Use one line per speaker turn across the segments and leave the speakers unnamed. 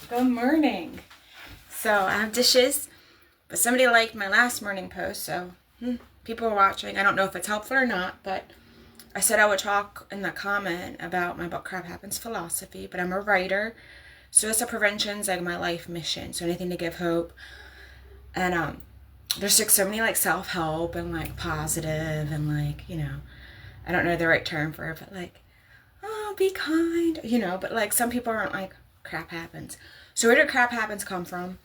Good morning. So I have dishes, but somebody liked my last morning post, so people are watching. I don't know if it's helpful or not, but I said I would talk in the comment about my book Crap Happens philosophy, but I'm a writer. Suicide prevention is like my life mission, so anything to give hope. And there's like so many like self-help and like positive and like, you know, I don't know the right term for it, but like, oh, be kind, you know, but like some people aren't like crap happens. So where did crap happens come from?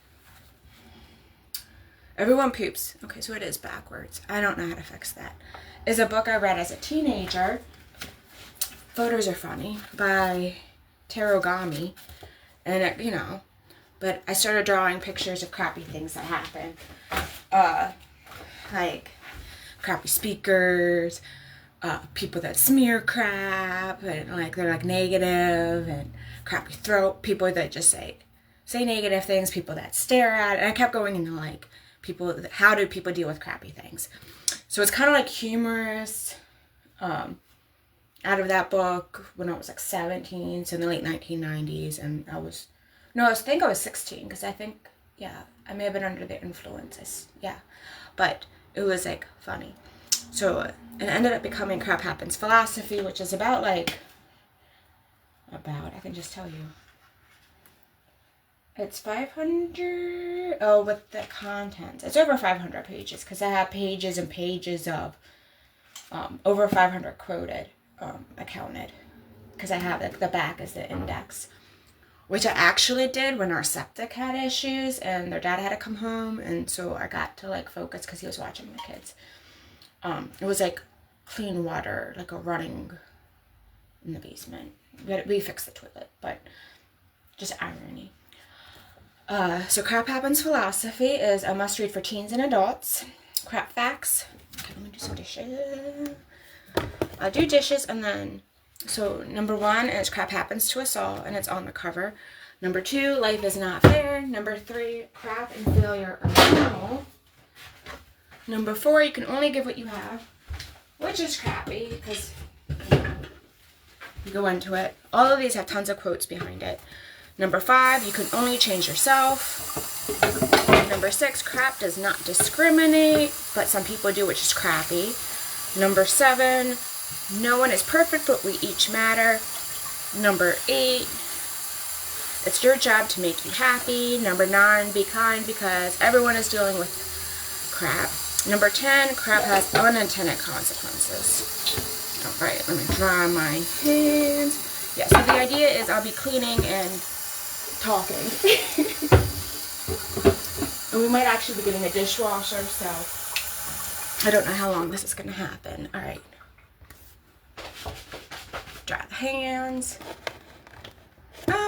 Everyone poops. Okay, so it is backwards. I don't know how to fix that. It's a book I read as a teenager. Photos Are Funny by Tarogami. And it, you know, but I started drawing pictures of crappy things that happen. Like crappy speakers, people that smear crap, and like they're like negative, and crappy throat, people that just say negative things, people that stare at it. And I kept going into like people, how do people deal with crappy things? So it's kind of like humorous. Out of that book when I was like 17, so in the late 1990s, and I think I was 16, because I think, yeah, I may have been under the influences, yeah, but it was like funny. So it ended up becoming Crap Happens philosophy, which is about I can just tell you, it's 500, with the contents, it's over 500 pages, because I have pages and pages of over 500 quoted. I counted, because I have like the back as the index, which I actually did when our septic had issues and their dad had to come home, and so I got to like focus because he was watching the kids. It was like clean water, like a running in the basement. We fixed the toilet, but just irony. So Crap Happens philosophy is a must read for teens and adults. Crap facts. Okay, let me do some dishes. I'll do dishes, and then, so number 1 is Crap Happens to Us All, and it's on the cover. Number 2, Life is Not Fair. Number 3, Crap and Failure are normal. Number 4, You Can Only Give What You Have, which is crappy, because you go into it. All of these have tons of quotes behind it. Number 5, You Can Only Change Yourself. Number 6, Crap Does Not Discriminate, but some people do, which is crappy. Number 7, No One is Perfect, but we each matter. Number 8, It's your job to make you happy. Number 9, Be kind, because everyone is dealing with crap. Number 10, Crap has unintended consequences. Alright, let me dry my hands. Yeah, so the idea is I'll be cleaning and talking. And we might actually be getting a dishwasher, so I don't know how long this is going to happen. Alright. Dry the hands.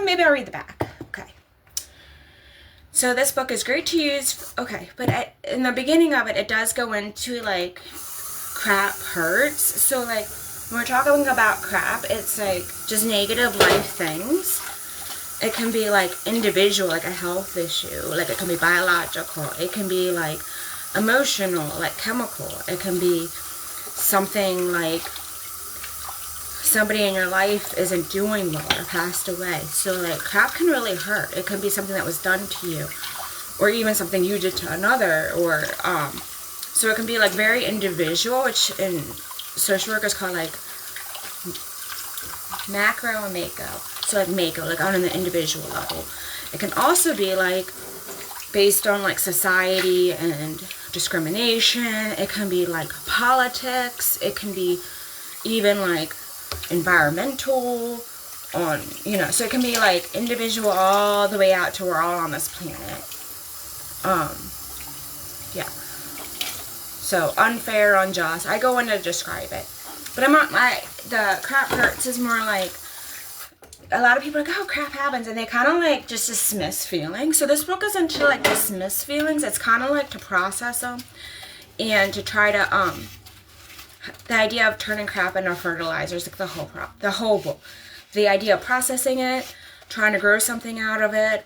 Maybe I'll read the back. Okay. So this book is great to use. Okay, but in the beginning of it, it does go into like crap hurts. So like when we're talking about crap, it's like just negative life things. It can be like individual, like a health issue. Like it can be biological. It can be like emotional, like chemical. It can be something like somebody in your life isn't doing well or passed away. So like crap can really hurt. It can be something that was done to you, or even something you did to another, or so it can be like very individual, which in social work is called like macro and mako. So like mako, like on an individual level. It can also be like based on like society and discrimination. It can be like politics. It can be even like environmental, on, you know, so it can be like individual all the way out to we're all on this planet. Yeah. So unfair, unjust. I go in to describe it, but I'm not like the crap hurts is more like a lot of people are like, oh, crap happens, and they kind of like just dismiss feelings. So this book isn't to like dismiss feelings. It's kind of like to process them and to try to the idea of turning crap into fertilizer is like the whole book. The idea of processing it, trying to grow something out of it.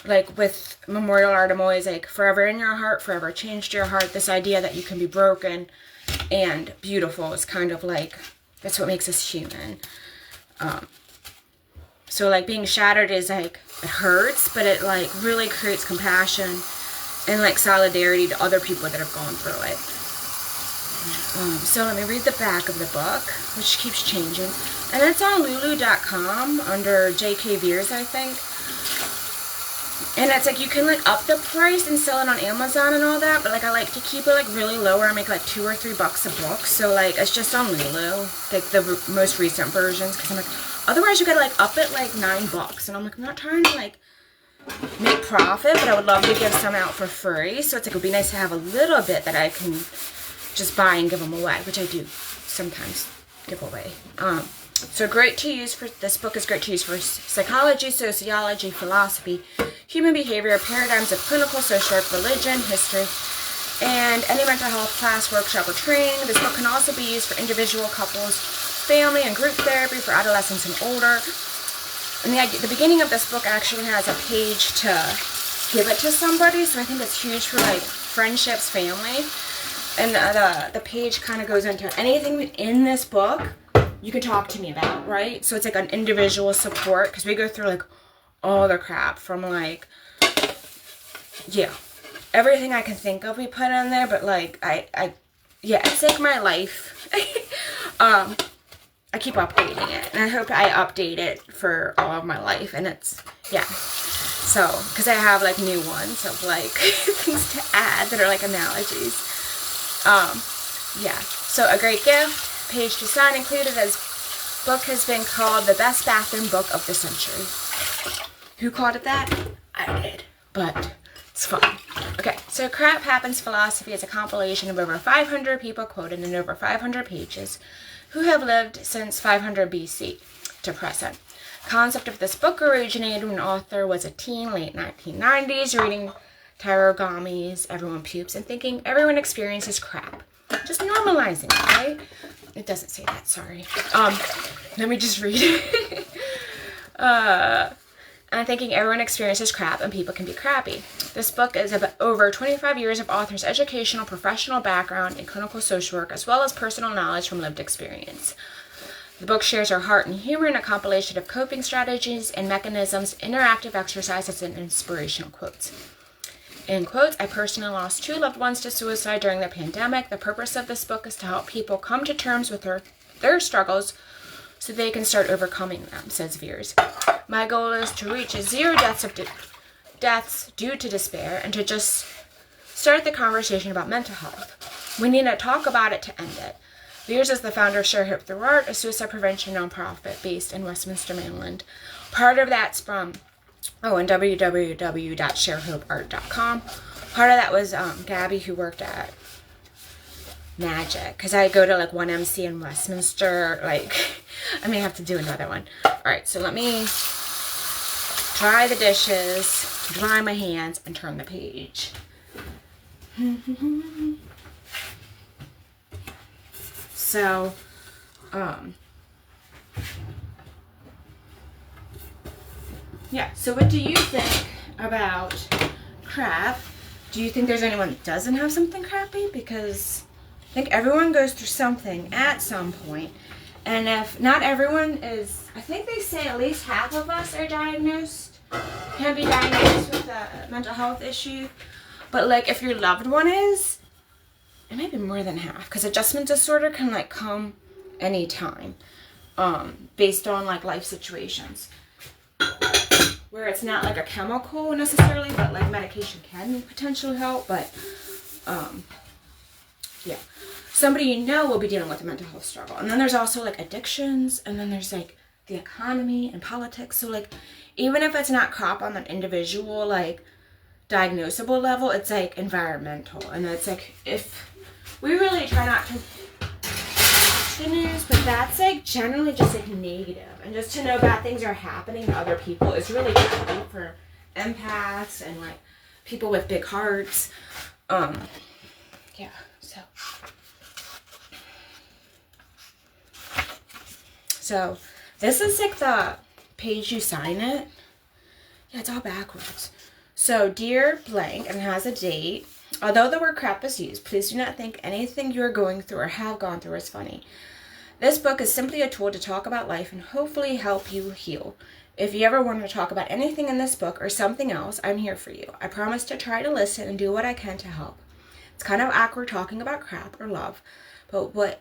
Like with memorial art, I'm always like, forever in your heart, forever changed your heart. This idea that you can be broken and beautiful is kind of like, that's what makes us human. So like being shattered is like it hurts, but it like really creates compassion and like solidarity to other people that have gone through it. So let me read the back of the book, which keeps changing. And it's on lulu.com under J.K. Beers, I think. And it's like you can like up the price and sell it on Amazon and all that, but like I like to keep it like really low where I make like $2 or $3 a book. So like it's just on Lulu, like the most recent versions, because I'm like, otherwise you gotta like up it like $9, and I'm like, I'm not trying to like make profit, but I would love to give some out for free. So it's like it would be nice to have a little bit that I can just buy and give them away, which I do sometimes give away. So great to use for, this book is great to use for psychology, sociology, philosophy, human behavior, paradigms of clinical, social work, religion, history, and any mental health class, workshop, or training. This book can also be used for individual, couples, family, and group therapy for adolescents and older. And the beginning of this book actually has a page to give it to somebody, so I think it's huge for like friendships, family. And the page kind of goes into anything in this book you can talk to me about, right? So it's like an individual support, because we go through like all the crap from like, yeah, everything I can think of we put in there, but like yeah, it's like my life. I keep updating it, and I hope I update it for all of my life, and it's, yeah. So, because I have like new ones of like things to add that are like analogies. Yeah, so a great gift. Page to sign included. As book has been called the best bathroom book of the century. Who called it that? I did, but it's fun. Okay, so Crap Happens Philosophy is a compilation of over 500 people quoted in over 500 pages who have lived since 500 BC to present. Concept of this book originated when the author was a teen, late 1990s, reading Tarogami's Everyone Pukes and thinking everyone experiences crap. Just normalizing it, right? It doesn't say that, sorry. Let me just read it. I'm thinking everyone experiences crap and people can be crappy. This book is about over 25 years of author's educational, professional background in clinical social work, as well as personal knowledge from lived experience. The book shares her heart and humor in a compilation of coping strategies and mechanisms, interactive exercises, and inspirational quotes. In quotes, I personally lost 2 loved ones to suicide during the pandemic. The purpose of this book is to help people come to terms with their struggles so they can start overcoming them, says Veers. My goal is to reach 0 deaths due to despair and to just start the conversation about mental health. We need to talk about it to end it. Veers is the founder of Share Hope Through Art, a suicide prevention nonprofit based in Westminster, Maryland. Part of that's from and www.sharehopeart.com. Part of that was Gabby, who worked at Magic, because I go to like 1MC in Westminster. Like, I may have to do another one. Alright, so let me dry the dishes, dry my hands, and turn the page. So, yeah, so what do you think about crap? Do you think there's anyone that doesn't have something crappy? Because I think everyone goes through something at some point. And if not everyone is, I think they say at least half of us are diagnosed, can be diagnosed with a mental health issue. But like if your loved one is, it might be more than half. Because adjustment disorder can like come anytime, based on like life situations. Where it's not like a chemical necessarily, but like medication can potentially help. But yeah, somebody you know will be dealing with a mental health struggle. And then there's also like addictions, and then there's like the economy and politics. So like even if it's not crop on an individual like diagnosable level, it's like environmental. And it's like, if we really try not to the news, but that's like generally just like negative, and just to know bad things are happening to other people is really good for empaths and like people with big hearts. Yeah, so this is like the page you sign it. Yeah, it's all backwards. So dear blank, and it has a date. Although the word crap is used, please do not think anything you are going through or have gone through is funny. This book is simply a tool to talk about life and hopefully help you heal. If you ever want to talk about anything in this book or something else, I'm here for you. I promise to try to listen and do what I can to help. It's kind of awkward talking about crap or love, but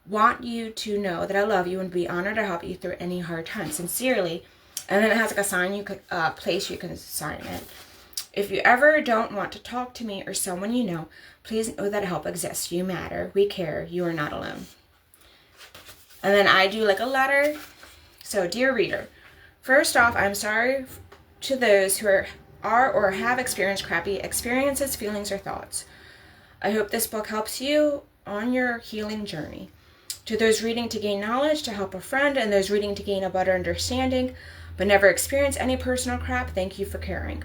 want you to know that I love you and be honored to help you through any hard time. Sincerely. And then it has like a sign you could place you can sign it. If you ever don't want to talk to me or someone you know, please know that help exists. You matter. We care. You are not alone. And then I do like a letter. So, dear reader, first off, I'm sorry to those who are or have experienced crappy experiences, feelings, or thoughts. I hope this book helps you on your healing journey. To those reading to gain knowledge, to help a friend, and those reading to gain a better understanding, but never experience any personal crap, thank you for caring.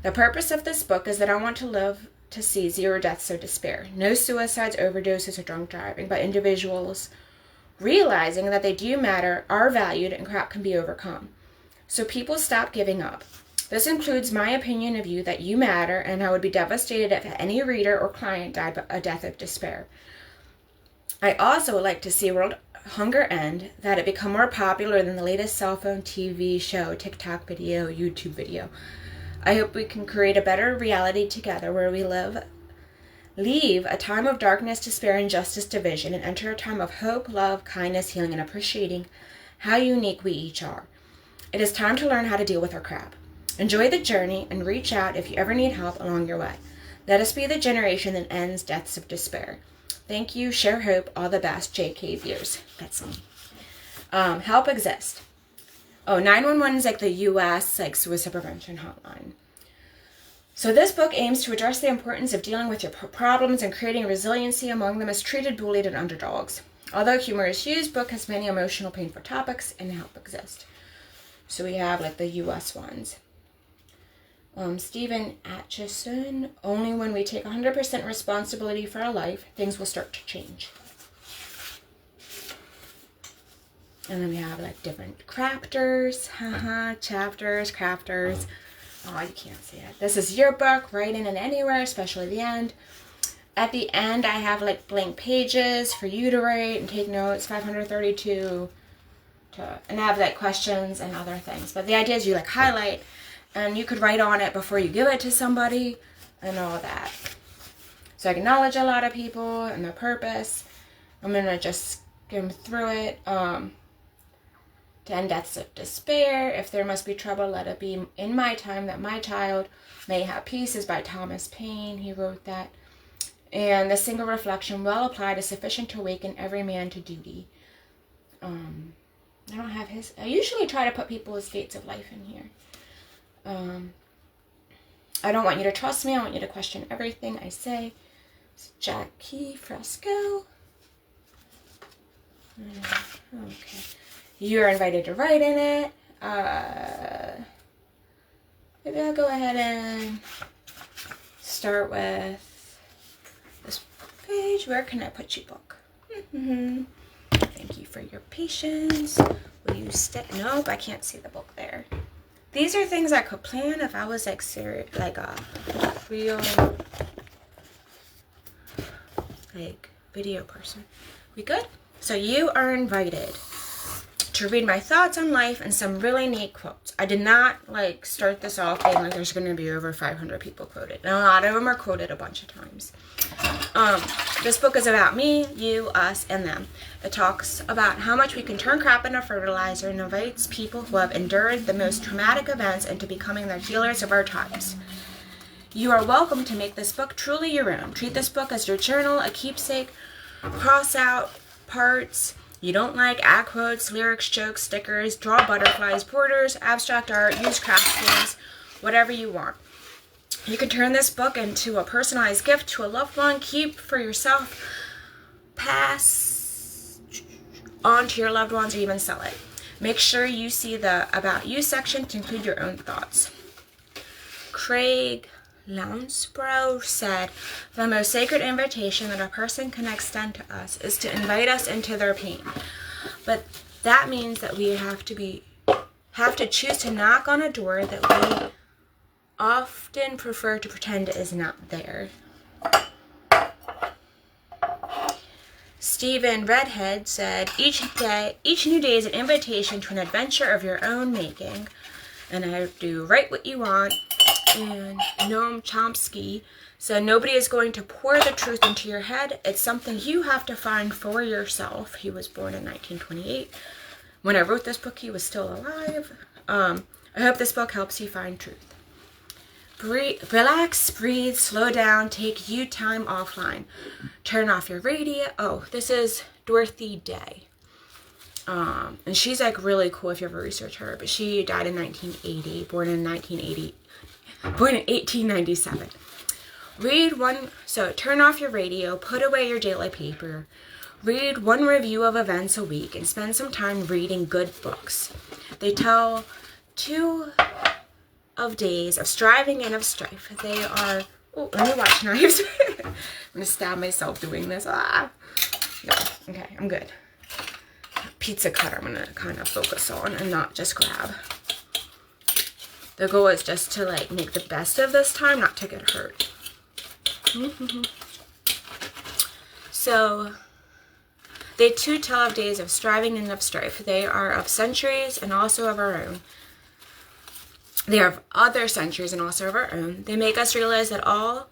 The purpose of this book is that I want to live to see 0 deaths of despair, no suicides, overdoses, or drunk driving, but individuals realizing that they do matter, are valued, and crap can be overcome. So people stop giving up. This includes my opinion of you that you matter, and I would be devastated if any reader or client died a death of despair. I also would like to see world hunger end, that it become more popular than the latest cell phone, TV show, TikTok video, YouTube video. I hope we can create a better reality together where we leave a time of darkness, despair, injustice, division, and enter a time of hope, love, kindness, healing, and appreciating how unique we each are. It is time to learn how to deal with our crap. Enjoy the journey and reach out if you ever need help along your way. Let us be the generation that ends deaths of despair. Thank you. Share hope. All the best. J.K. Viers. That's me. Help exists. 911 is like the U.S. like suicide prevention hotline. So this book aims to address the importance of dealing with your problems and creating resiliency among the mistreated, bullied, and underdogs. Although humor is used, book has many emotional, painful topics and help exist. So we have like the U.S. ones. Stephen Atchison, only when we take 100% responsibility for our life, things will start to change. And then we have like different crafters, chapters, crafters. Oh, you can't see it. This is your book, right in and anywhere, especially the end. At the end, I have like blank pages for you to write and take notes, 532, and I have like questions and other things. But the idea is you like highlight, and you could write on it before you give it to somebody and all that. So I acknowledge a lot of people and their purpose. I'm going to just skim through it. To end deaths of despair. If there must be trouble, let it be in my time that my child may have peace is by Thomas Paine. He wrote that. And the single reflection, well applied, is sufficient to awaken every man to duty. I don't have his. I usually try to put people's dates of life in here. I don't want you to trust me. I want you to question everything I say. It's Jackie Fresco. Okay. You're invited to write in it. Maybe I'll go ahead and start with this page. Where can I put you, book? Thank you for your patience. Will you stay? Nope, I can't see the book there. These are things I could plan if I was like serious, like a real like video person. We good? So you are invited to read my thoughts on life and some really neat quotes. I did not like start this off being like there's going to be over 500 people quoted. And a lot of them are quoted a bunch of times. This book is about me, you, us, and them. It talks about how much we can turn crap into fertilizer and invites people who have endured the most traumatic events into becoming the healers of our times. You are welcome to make this book truly your own. Treat this book as your journal, a keepsake. Cross out parts you don't like, add quotes, lyrics, jokes, stickers, draw butterflies, borders, abstract art, use craft skills, whatever you want. You can turn this book into a personalized gift to a loved one, keep for yourself, pass on to your loved ones, or even sell it. Make sure you see the About You section to include your own thoughts. Craig Lounsbrough said, the most sacred invitation that a person can extend to us is to invite us into their pain. But that means that we have to choose to knock on a door that we often prefer to pretend is not there. Stephen Redhead said, each new day is an invitation to an adventure of your own making. And I do write what you want. And Noam Chomsky said, nobody is going to pour the truth into your head. It's something you have to find for yourself. He was born in 1928. When I wrote this book, he was still alive. I hope this book helps you find truth. Relax, breathe, slow down, take you time offline. Turn off your radio. Oh, this is Dorothy Day. And she's like really cool if you ever research her. But she died in 1980, born in 1897. So turn off your radio, put away your daily paper, read one review of events a week, and spend some time reading good books. They tell 2 of days of striving and of strife. They are, oh, let me watch knives. I'm gonna stab myself doing this. No, okay, I'm good. Pizza cutter I'm gonna kind of focus on and not just grab. The goal is just to like make the best of this time, not to get hurt. So they too tell of days of striving and of strife. They are of centuries and also of our own. They are of other centuries and also of our own. They make us realize that all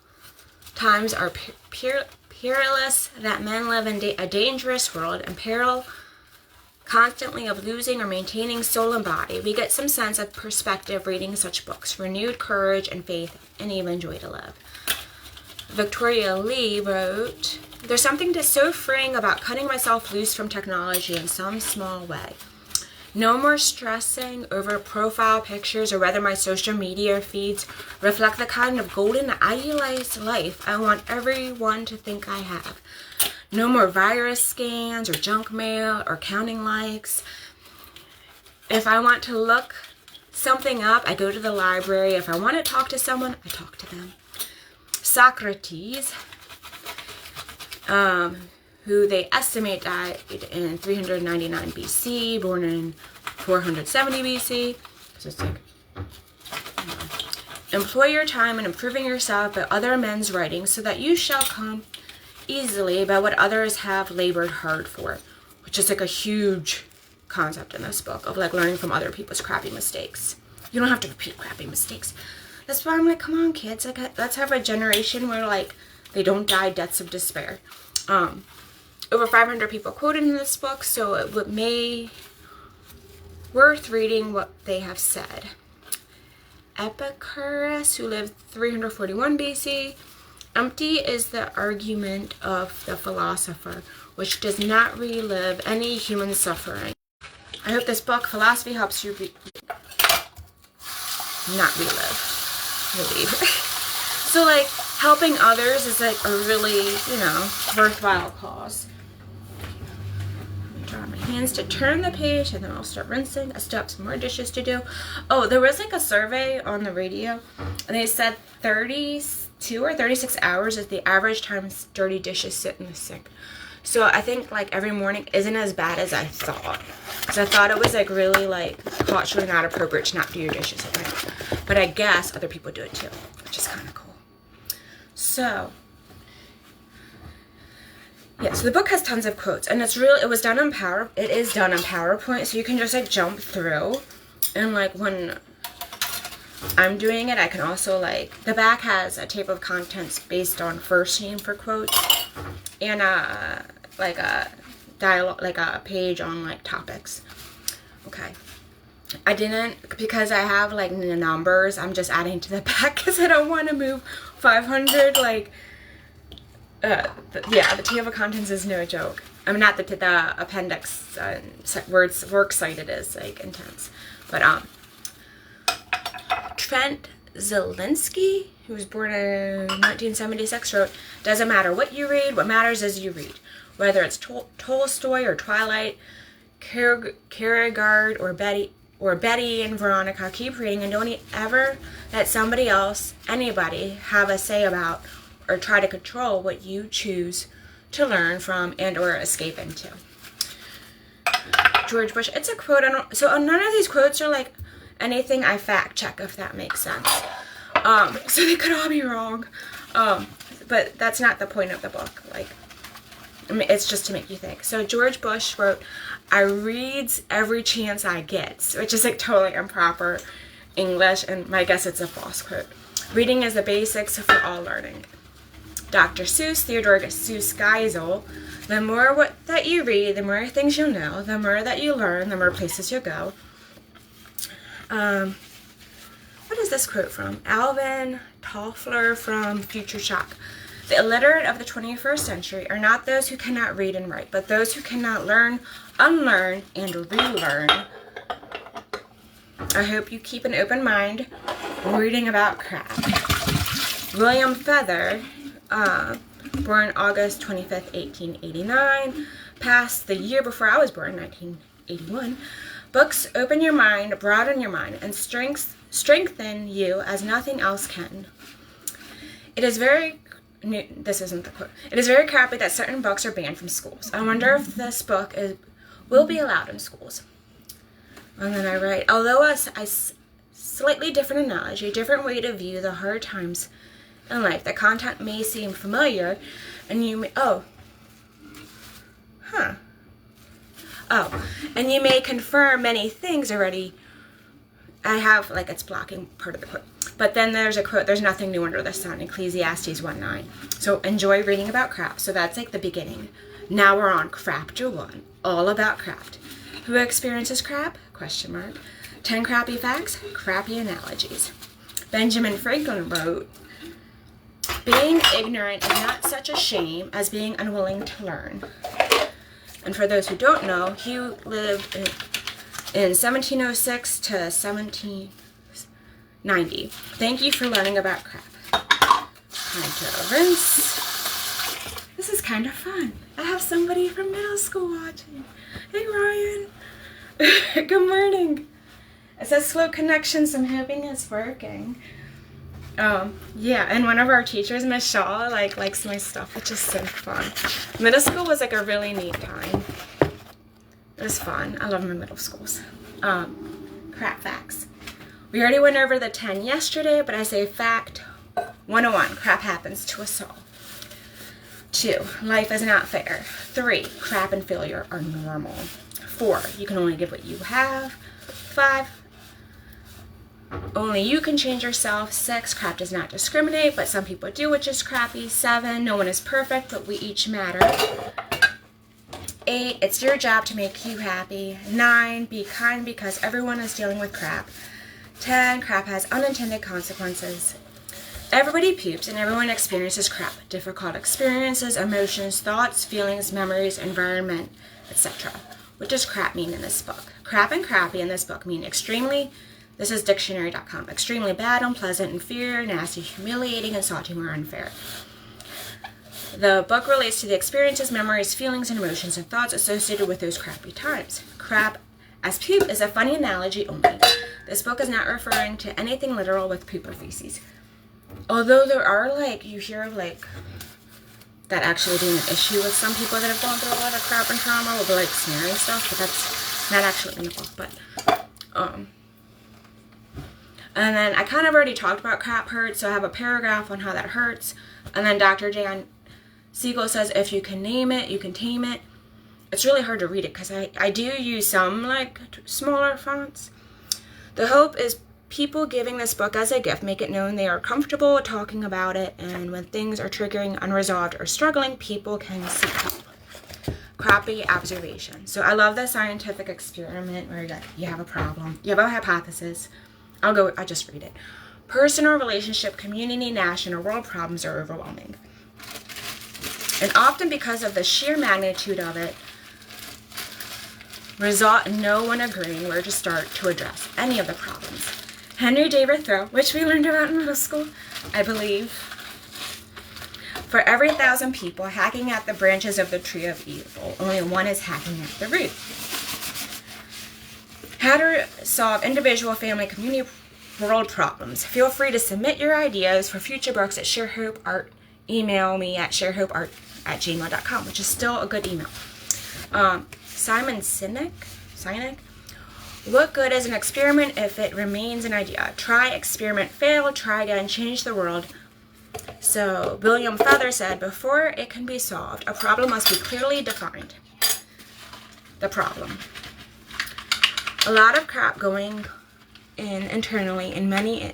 times are peerless, that men live in a dangerous world, and peril constantly of losing or maintaining soul and body. We get some sense of perspective reading such books, renewed courage and faith, and even joy to live. Victoria Lee wrote, there's something so freeing about cutting myself loose from technology in some small way. No more stressing over profile pictures or whether my social media feeds reflect the kind of golden, idealized life I want everyone to think I have. No more virus scans or junk mail or counting likes. If I want to look something up, I go to the library. If I want to talk to someone, I talk to them. Socrates, who they estimate died in 399 BC, born in 470 BC. So it's like, employ your time in improving yourself by other men's writing, so that you shall come easily by what others have labored hard for, which is like a huge concept in this book of like learning from other people's crappy mistakes. You don't have to repeat crappy mistakes. That's why I'm like, come on, kids, like let's have a generation where like they don't die deaths of despair. Over 500 people quoted in this book, so it may worth reading what they have said. Epicurus, who lived 341 BC, empty is the argument of the philosopher, which does not relive any human suffering. I hope this book, Philosophy, helps you not relive. So like helping others is like a really, worthwhile cause. Let me draw my hands to turn the page and then I'll start rinsing. I still have some more dishes to do. Oh, there was like a survey on the radio and they said 32 or 36 hours is the average time dirty dishes sit in the sink. So I think like every morning isn't as bad as I thought. Because I thought it was like really like culturally not appropriate to not do your dishes at night. But I guess other people do it too, which is kind of cool. So, yeah, so the book has tons of quotes. And it is done on PowerPoint. So you can just like jump through. And like when I'm doing it, I can also like, the back has a table of contents based on first name for quotes. And like a dialogue, like a page on like topics. Okay. I didn't, because I have like the numbers, I'm just adding to the back because I don't want to move 500, like, the table of contents is no joke. I mean, not the appendix, works cited is like intense. But, Trent Zelinsky, who was born in 1976, wrote, doesn't matter what you read, what matters is you read. Whether it's Tolstoy or Twilight, Kierkegaard or Betty and Veronica, keep reading and don't ever let somebody else, anybody, have a say about or try to control what you choose to learn from and or escape into. George Bush, it's a quote. So none of these quotes are like anything I fact check, if that makes sense. So they could all be wrong. But that's not the point of the book. Like, it's just to make you think. So George Bush wrote, "I reads every chance I get," which is like totally improper English, and I guess it's a false quote. "Reading is the basics for all learning." Dr. Seuss, Theodore Seuss Geisel, "The more that you read, the more things you'll know. The more that you learn, the more places you'll go." What is this quote from? Alvin Toffler from Future Shock. "The illiterate of the 21st century are not those who cannot read and write, but those who cannot learn, unlearn, and relearn." I hope you keep an open mind reading about crap. William Feather, born August 25th, 1889, passed the year before I was born, 1981. "Books open your mind, broaden your mind, and strengthen you as nothing else can. It is very..." This isn't the quote. "It is very crappy that certain books are banned from schools. I wonder if this book will be allowed in schools." And then I write, "Although a slightly different analogy, different way to view the hard times in life, the content may seem familiar, and you may..." "And you may confirm many things already." I have, like, it's blocking part of the quote. But then there's a quote, "There's nothing new under the sun," Ecclesiastes 1:9. So enjoy reading about crap. So that's like the beginning. Now we're on Chapter 1, all about craft. Who experiences crap? ? 10 crappy facts, crappy analogies. Benjamin Franklin wrote, "Being ignorant is not such a shame as being unwilling to learn." And for those who don't know, he lived in 1706 to 1790. Thank you for learning about crap. Time to rinse. This is kind of fun. I have somebody from middle school watching. Hey, Ryan. Good morning. It says slow connection, so I'm hoping it's working. Yeah, and one of our teachers, Miss Shaw, likes my stuff, which is so fun. Middle school was like a really neat time. It was fun. I love my middle schools. Crap facts. We already went over the 10 yesterday, but I say fact 101, crap happens to us all. 2, life is not fair. 3, crap and failure are normal. 4, you can only give what you have. 5, only you can change yourself. 6, crap does not discriminate, but some people do, which is crappy. 7, no one is perfect, but we each matter. 8, it's your job to make you happy. 9, be kind because everyone is dealing with crap. 10, crap has unintended consequences. Everybody poops and everyone experiences crap. Difficult experiences, emotions, thoughts, feelings, memories, environment, etc. What does crap mean in this book? Crap and crappy in this book mean extremely, this is dictionary.com, extremely bad, unpleasant, inferior, nasty, humiliating, insulting, or unfair. The book relates to the experiences, memories, feelings, and emotions and thoughts associated with those crappy times. Crap as poop is a funny analogy only. This book is not referring to anything literal with poop or feces. Although there are, you hear of, that actually being an issue with some people that have gone through a lot of crap and trauma with, smearing stuff, but that's not actually in the book, but, and then I kind of already talked about crap hurts, so I have a paragraph on how that hurts, and then Dr. Jan Siegel says, if you can name it, you can tame it. It's really hard to read it, because I do use some, smaller fonts. The hope is people giving this book as a gift make it known they are comfortable talking about it, and when things are triggering, unresolved, or struggling, people can seek help. Crappy observation. So I love the scientific experiment where you have a problem, you have a hypothesis. I'll just read it. Personal, relationship, community, national, world problems are overwhelming. And often because of the sheer magnitude of it, result in no one agreeing where to start to address any of the problems. Henry David Thoreau, which we learned about in middle school, I believe. For every 1,000 people hacking at the branches of the tree of evil, only one is hacking at the root. How to solve individual, family, community, world problems. Feel free to submit your ideas for future books at ShareHopeArt. Email me at sharehopeart@gmail.com, which is still a good email. Simon Sinek. What good is an experiment if it remains an idea? Try, experiment, fail, try again, change the world. So William Feather said, before it can be solved, a problem must be clearly defined. The problem. A lot of crap going in internally and many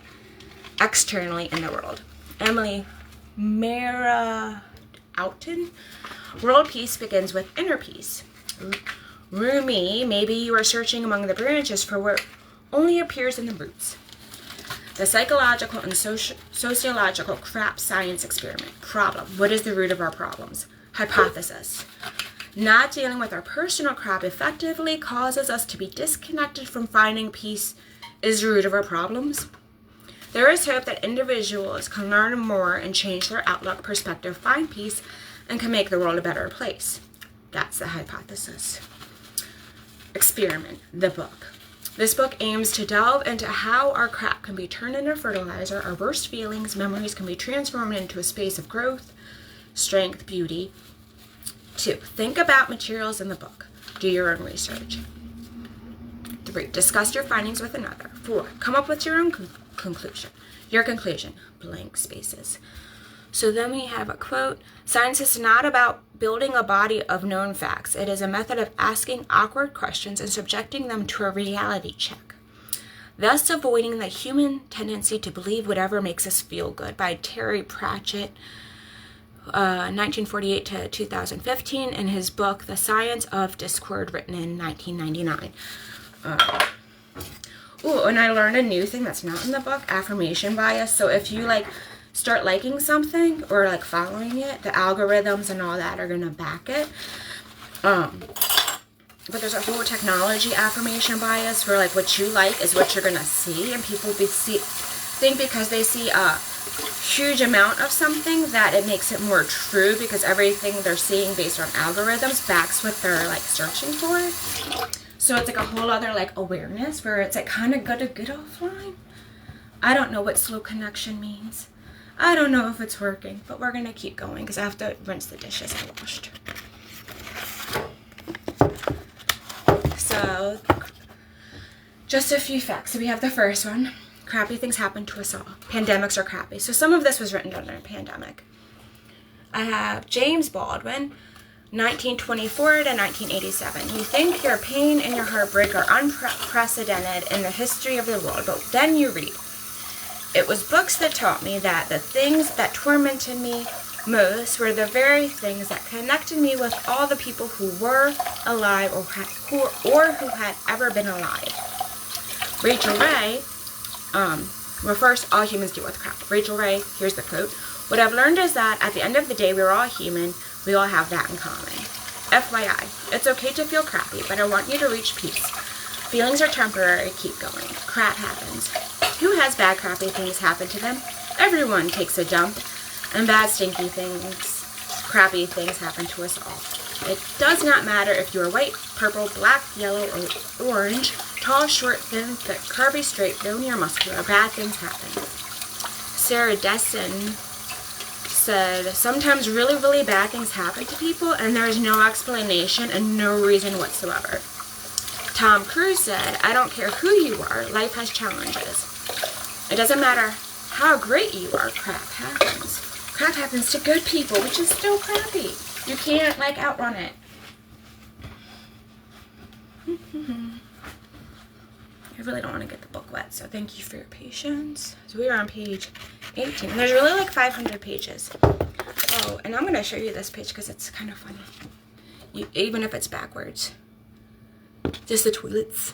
externally in the world. Emily Maraouton. World peace begins with inner peace. Rumi, maybe you are searching among the branches for what only appears in the roots. The psychological and sociological crap science experiment. Problem. What is the root of our problems? Hypothesis. Not dealing with our personal crap effectively causes us to be disconnected from finding peace is the root of our problems. There is hope that individuals can learn more and change their outlook, perspective, find peace, and can make the world a better place. That's the hypothesis. Experiment. The book. This book aims to delve into how our crap can be turned into fertilizer, our worst feelings, memories can be transformed into a space of growth, strength, beauty. 2. Think about materials in the book. Do your own research. 3. Discuss your findings with another. 4. Come up with your own conclusion. Your conclusion. Blank spaces. So then we have a quote. Science is not about building a body of known facts. It is a method of asking awkward questions and subjecting them to a reality check, thus avoiding the human tendency to believe whatever makes us feel good, by Terry Pratchett, 1948 to 2015, in his book, The Science of Discord, written in 1999. And I learned a new thing that's not in the book, affirmation bias. So if you start liking something or following it, the algorithms and all that are gonna back it. But there's a whole technology affirmation bias where what you like is what you're gonna see, and people think because they see a huge amount of something that it makes it more true, because everything they're seeing based on algorithms backs what they're searching for. So it's a whole other awareness where it's kind of good to get offline. I don't know what slow connection means. I don't know if it's working, but we're gonna keep going because I have to rinse the dishes I washed. So, just a few facts. So we have the first one. Crappy things happen to us all. Pandemics are crappy. So some of this was written during a pandemic. I have James Baldwin, 1924 to 1987. You think your pain and your heartbreak are unprecedented in the history of the world, but then you read. It was books that taught me that the things that tormented me most were the very things that connected me with all the people who were alive or who had ever been alive. Rachel Ray, first, all humans deal with crap. Rachel Ray, here's the quote. What I've learned is that at the end of the day, we're all human. We all have that in common. FYI, it's okay to feel crappy, but I want you to reach peace. Feelings are temporary. Keep going. Crap happens. Who has bad crappy things happen to them? Everyone takes a dump, and bad stinky things, crappy things happen to us all. It does not matter if you are white, purple, black, yellow, or orange, tall, short, thin, thick, curvy, straight, bony, or muscular. Bad things happen. Sarah Dessen said, sometimes really, really bad things happen to people, and there is no explanation and no reason whatsoever. Tom Cruise said, I don't care who you are, life has challenges. It doesn't matter how great you are, crap happens. Crap happens to good people, which is still crappy. You can't, outrun it. I really don't want to get the book wet, so thank you for your patience. So we are on page 18, and there's really 500 pages. Oh, and I'm going to show you this page because it's kind of funny. Even if it's backwards. Just the toilets.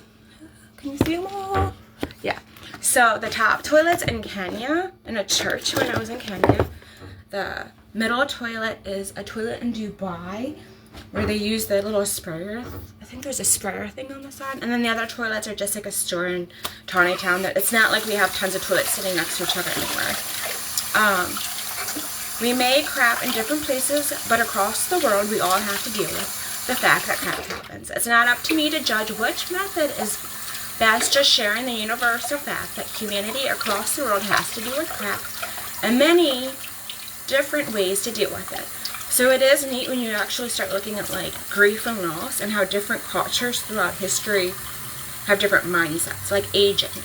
Can you see them all? Yeah. So the top toilets in Kenya, in a church when I was in Kenya. The middle toilet is a toilet in Dubai where they use the little sprayer. I think there's a sprayer thing on the side. And then the other toilets are just a store in Tawny Town. It's not like we have tons of toilets sitting next to each other anywhere. We may crap in different places, but across the world we all have to deal with the fact that crap happens. It's not up to me to judge which method is best, just sharing the universal fact that humanity across the world has to deal with crap and many different ways to deal with it. So it is neat when you actually start looking at grief and loss and how different cultures throughout history have different mindsets, like aging.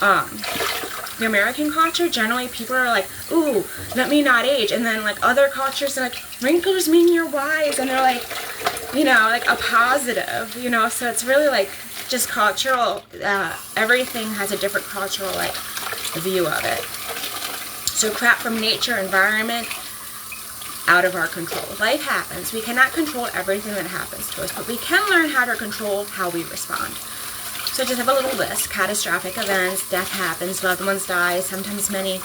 The American culture, generally people are like, ooh, let me not age. And then like other cultures are like, wrinkles mean you're wise. And they're like, you know, like a positive, you know. So it's really like just cultural. Everything has a different cultural like view of it. So crap from nature, environment, out of our control. Life happens. We cannot control everything that happens to us, but we can learn how to control how we respond. So just have a little list. Catastrophic events, death happens, loved ones die, sometimes many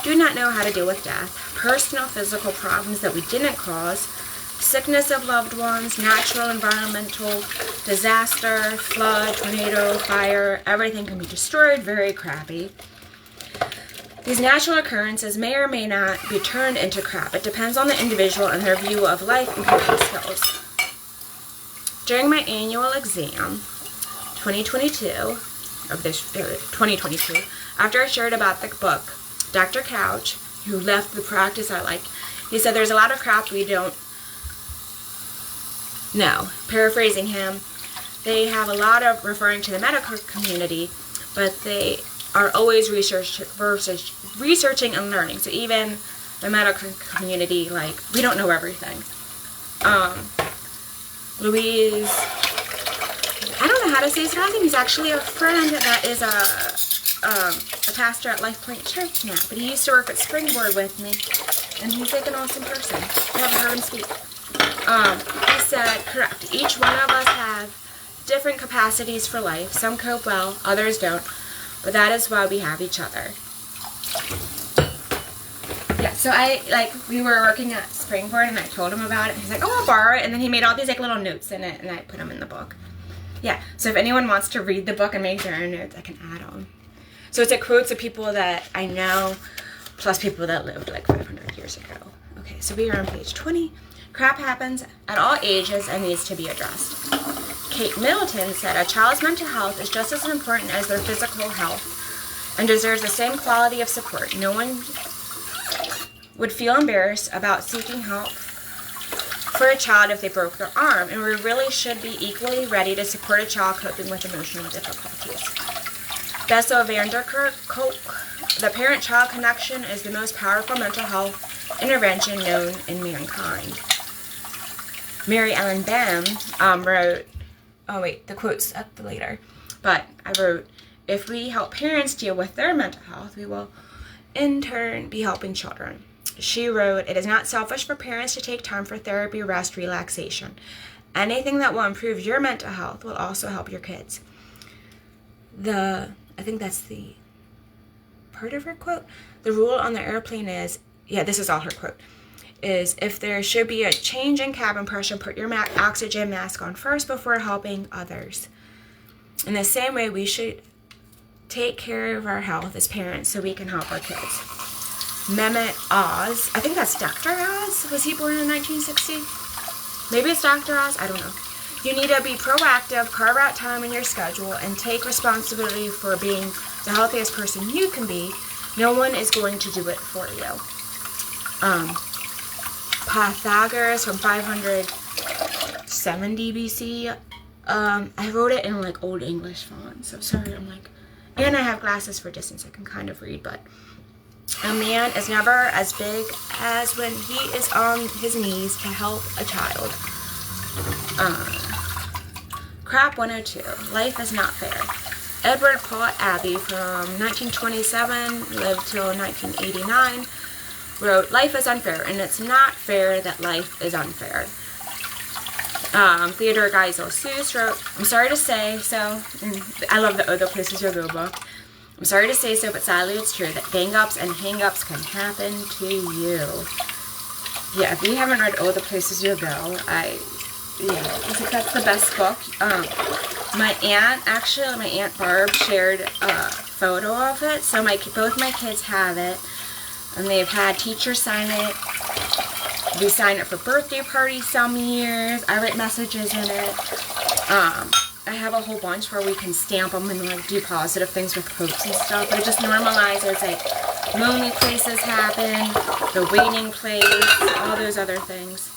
do not know how to deal with death. Personal physical problems that we didn't cause, sickness of loved ones, natural environmental disaster, flood, tornado, fire, everything can be destroyed, very crappy. These natural occurrences may or may not be turned into crap. It depends on the individual and their view of life and coping skills. During my annual exam, 2022, after I shared about the book, Dr. Couch, who left the practice I like, he said there's a lot of crap we don't know. Paraphrasing him, they have a lot of referring to the medical community, but they are always researching and learning. So even the medical community, like, we don't know everything. Louise, I don't know how to say his last name. He's actually a friend that is a pastor at Life Point Church now, but he used to work at Springboard with me, and he's like an awesome person. I haven't heard him speak. He said, correct, each one of us have different capacities for life. Some cope well, others don't, but that is why we have each other. Yeah, so we were working at Springboard, and I told him about it, and he's like, oh, I'll borrow it, and then he made all these like little notes in it, and I put them in the book. Yeah, so if anyone wants to read the book and make their own notes, I can add on. So it's quotes of people that I know, plus people that lived like 500 years ago. Okay, so we are on page 20. Crap happens at all ages and needs to be addressed. Kate Middleton said, a child's mental health is just as important as their physical health and deserves the same quality of support. No one would feel embarrassed about seeking help for a child if they broke their arm, and we really should be equally ready to support a child coping with emotional difficulties. Bessel van der Kolk, the parent-child connection is the most powerful mental health intervention known in mankind. Mary Ellen Bem wrote, the quote's up later, but I wrote, if we help parents deal with their mental health, we will in turn be helping children. She wrote, it is not selfish for parents to take time for therapy, rest, relaxation. Anything that will improve your mental health will also help your kids. I think that's the part of her quote. The rule on the airplane is, this is all her quote, is if there should be a change in cabin pressure, put your oxygen mask on first before helping others. In the same way, we should take care of our health as parents so we can help our kids. Mehmet Oz, I think that's Dr. Oz. Was he born in 1960? Maybe it's Dr. Oz, I don't know. You need to be proactive, carve out time in your schedule, and take responsibility for being the healthiest person you can be. No one is going to do it for you. Pythagoras from 570 BC. I wrote it in like old English font, so sorry, and I have glasses for distance, I can kind of read, but a man is never as big as when he is on his knees to help a child. Crap 102. Life is not fair. Edward Paul Abbey from 1927 lived till 1989 wrote, life is unfair, and it's not fair that life is unfair. Theodore Geisel Seuss wrote, I'm sorry to say so, I love the Other Places You'll Go book. I'm sorry to say so, but sadly it's true that bang-ups and hang-ups can happen to you. Yeah, if you haven't read All the Places You'll Go, I think that's the best book. My Aunt Barb shared a photo of it, so both my kids have it, and they've had teachers sign it. We sign it for birthday parties some years. I write messages in it. I have a whole bunch where we can stamp them and like do positive things with quotes and stuff, but it just normalizes like lonely places happen, the waiting place, all those other things.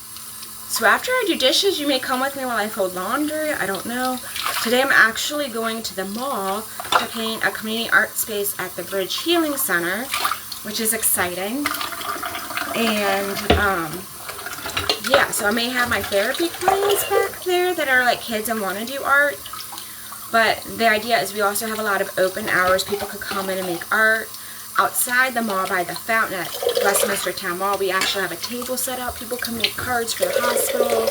So after I do dishes, you may come with me while I fold laundry. I don't know. Today I'm actually going to the mall to paint a community art space at the Bridge Healing Center, which is exciting. And yeah, so I may have my therapy clients back there that are like kids and want to do art. But the idea is we also have a lot of open hours. People could come in and make art. Outside the mall by the fountain at Westminster Town Mall, we actually have a table set up. People can make cards for the hospital,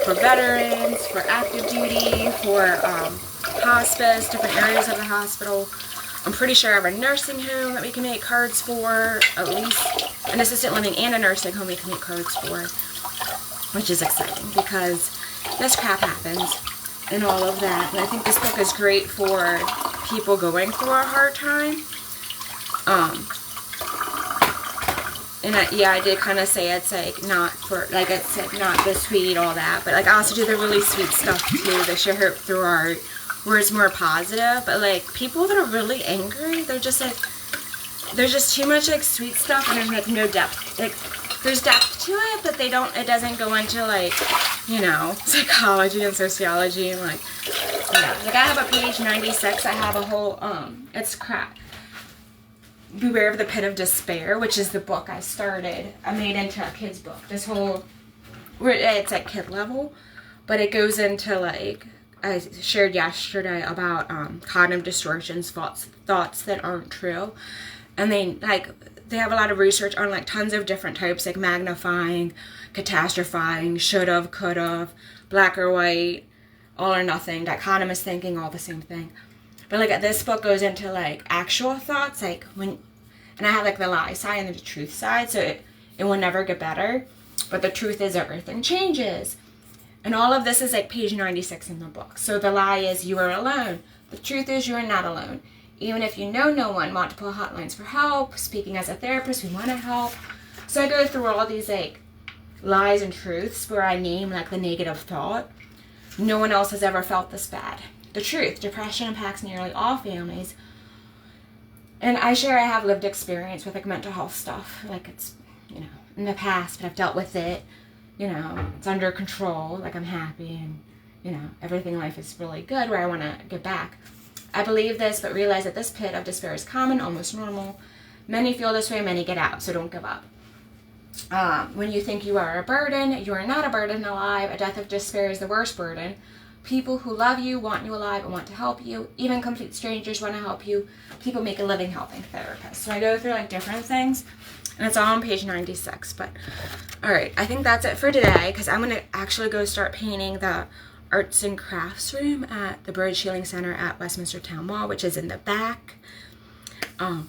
for veterans, for active duty, for hospice, different areas of the hospital. I'm pretty sure I have a nursing home that we can make cards for, at least an assisted living and a nursing home we can make cards for, which is exciting because this crap happens and all of that. And I think this book is great for people going through a hard time. And I did kind of say it's like not for, like I said, not the sweet, all that, but like I also do the really sweet stuff too, the share through art, where it's more positive. But like people that are really angry, they're just like, there's just too much like sweet stuff and there's like no depth. Like there's depth to it, but it doesn't go into like, you know, psychology and sociology and like, yeah. Like I have a page 96, I have a whole, it's crap. Beware of the Pit of Despair, which is the book I started. I made into a kid's book. This whole, it's at kid level, but it goes into like, I shared yesterday about cognitive distortions, thoughts that aren't true. And they have a lot of research on like tons of different types, like magnifying, catastrophizing, should've, could've, black or white, all or nothing, dichotomous thinking, all the same thing. But like this book goes into like actual thoughts, like when, and I have like the lie side and the truth side, so it will never get better. But the truth is everything changes. And all of this is like page 96 in the book. So the lie is you are alone. The truth is you are not alone. Even if you know no one, multiple hotlines for help, speaking as a therapist, we want to help. So I go through all these like lies and truths where I name like the negative thought. No one else has ever felt this bad. The truth, depression impacts nearly all families. And I have lived experience with like mental health stuff. Like it's, you know, in the past, but I've dealt with it. You know, it's under control. Like I'm happy and, you know, everything in life is really good where I want to get back. I believe this, but realize that this pit of despair is common, almost normal. Many feel this way, many get out, so don't give up. When you think you are a burden, you are not a burden alive. A death of despair is the worst burden. People who love you, want you alive, and want to help you. Even complete strangers want to help you. People make a living helping therapists. So I go through like different things, and it's all on page 96. But all right, I think that's it for today because I'm going to actually go start painting the arts and crafts room at the Bridge Healing Center at Westminster Town Mall, which is in the back,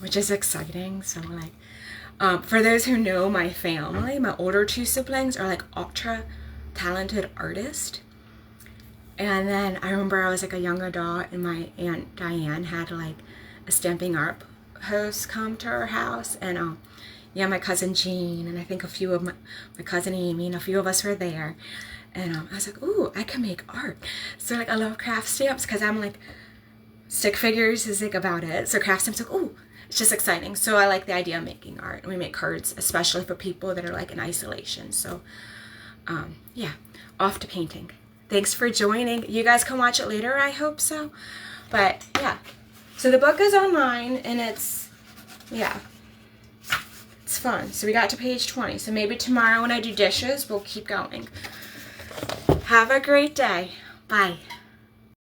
which is exciting. So like, for those who know my family, my older two siblings are like ultra talented artists. And then I remember I was like a young adult and my Aunt Diane had like a stamping art host come to her house. And yeah, my cousin Jean and I think a few of my cousin Amy and a few of us were there. And I was like, ooh, I can make art. So like I love craft stamps because I'm like, stick figures is like about it. So craft stamps, like, ooh, it's just exciting. So I like the idea of making art. And we make cards, especially for people that are like in isolation. So yeah, off to painting. Thanks for joining. You guys can watch it later, I hope so. But yeah, so the book is online and it's, yeah, it's fun. So we got to page 20. So maybe tomorrow when I do dishes, we'll keep going. Have a great day. Bye.